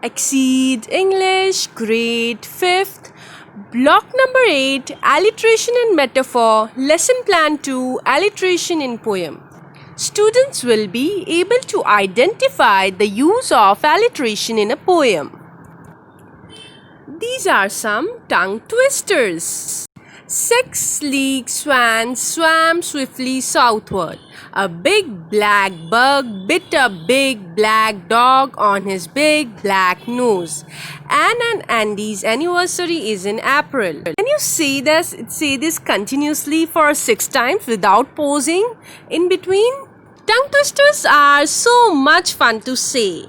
XSEED English, grade 5th, block number 8, alliteration and metaphor, lesson plan 2, alliteration in poem. Students will be able to identify the use of alliteration in a poem. These are some tongue twisters. 6 sleek swans swam swiftly southward. A big black bug bit a big black dog on his big black nose. Anne and Andy's anniversary is in April. Can you say this continuously for 6 times without pausing in between? Tongue twisters are so much fun to say.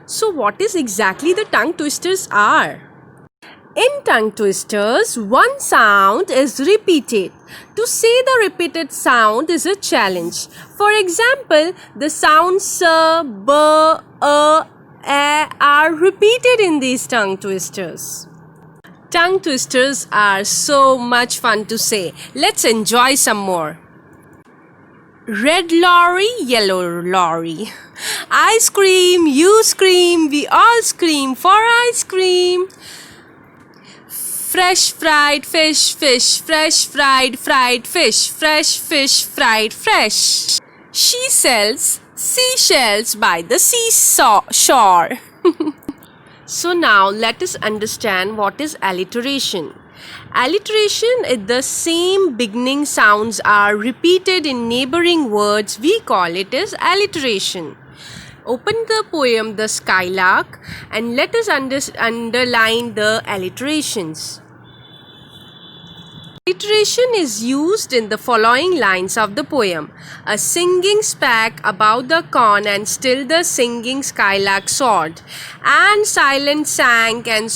So what is exactly the tongue twisters are? In tongue twisters, one sound is repeated. To say the repeated sound is a challenge. For example, the sounds s, b, a, are repeated in these tongue twisters. Tongue twisters are so much fun to say. Let's enjoy some more. Red lorry, yellow lorry. Ice cream, you scream, we all scream for ice cream. Fresh fried fish, fish, fresh fried fish, fresh fish fried fresh. She sells seashells by the seashore. So now let us understand what is alliteration. Alliteration is the same beginning sounds are repeated in neighboring words. We call it as alliteration. Open the poem The Skylark and let us underline the alliterations. Alliteration is used in the following lines of the poem. A singing spake above the corn, and still the singing skylark soared, and silent sang and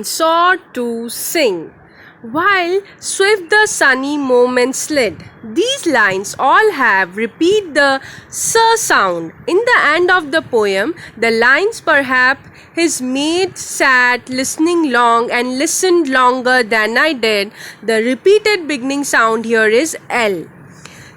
sought to sing, while swift the sunny moment slid. These lines all have repeat the s sound. In the end of the poem, the lines perhaps his mate sat listening long and listened longer than I did. The repeated beginning sound here is L.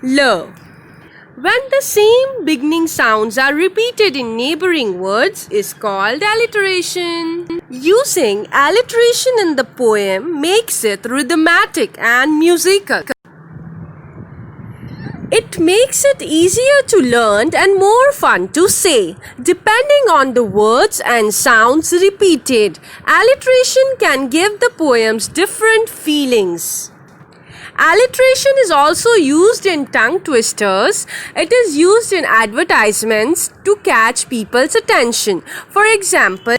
When the same beginning sounds are repeated in neighboring words is called alliteration. Using alliteration in the poem makes it rhythmic and musical. It makes it easier to learn and more fun to say. Depending on the words and sounds repeated, alliteration can give the poems different feelings. Alliteration is also used in tongue twisters. It is used in advertisements to catch people's attention. For example,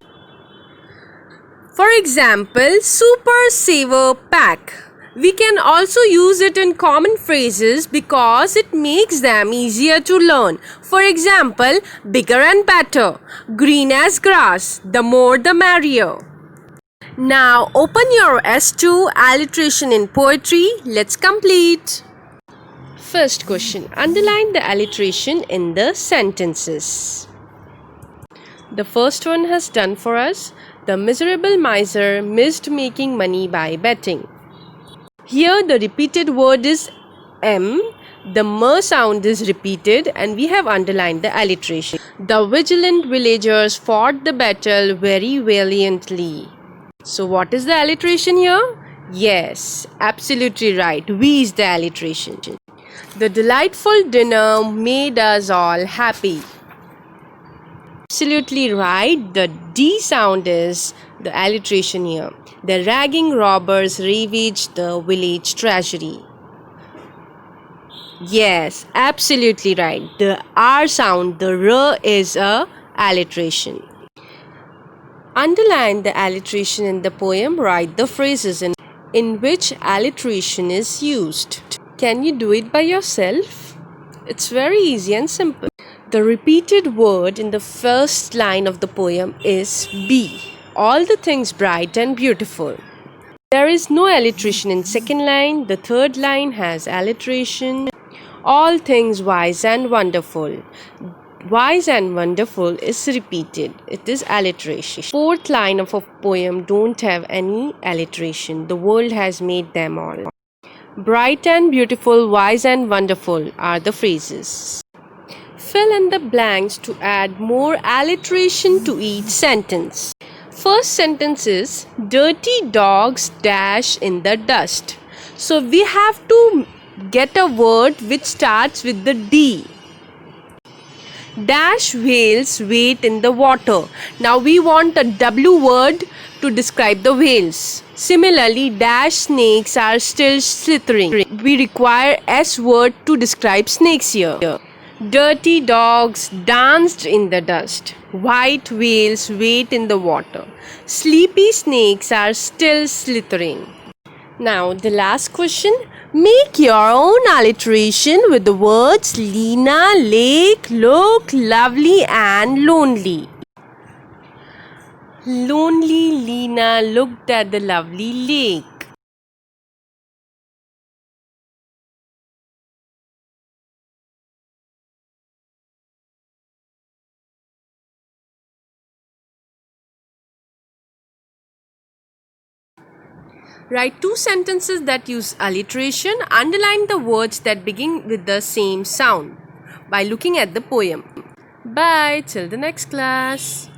Super Saver Pack. We can also use it in common phrases because it makes them easier to learn. For example, bigger and better, green as grass, the more the merrier. Now open your S2 alliteration in poetry. Let's complete. First question. Underline the alliteration in the sentences. The first one has done for us. The miserable miser missed making money by betting. Here the repeated word is M. The M sound is repeated and we have underlined the alliteration. The vigilant villagers fought the battle very valiantly. So what is the alliteration here? Yes, absolutely right. V is the alliteration. The delightful dinner made us all happy. Absolutely right. The D sound is the alliteration here. The ragging robbers ravaged the village treasury. Yes, absolutely right. The R sound, the R is a alliteration. Underline the alliteration in the poem. Write the phrases in which alliteration is used. Can you do it by yourself? It's very easy and simple. The repeated word in the first line of the poem is be. All the things bright and beautiful. There is no alliteration in second line. The third line has alliteration. All things wise and wonderful. Wise and wonderful is repeated. It is alliteration. Fourth line of a poem don't have any alliteration. The world has made them all. Bright and beautiful, wise and wonderful are the phrases. Fill in the blanks to add more alliteration to each sentence. First sentence is dirty dogs dash in the dust. So we have to get a word which starts with the D. Dash whales wait in the water. Now we want a W word to describe the whales. Similarly, dash snakes are still slithering. We require S word to describe snakes here. Dirty dogs danced in the dust. White whales wait in the water. Sleepy snakes are still slithering. Now the last question. Make your own alliteration with the words Lena, lake, look, lovely and lonely. Lonely Lena looked at the lovely lake. Write two sentences that use alliteration. Underline the words that begin with the same sound by looking at the poem. Bye, till the next class.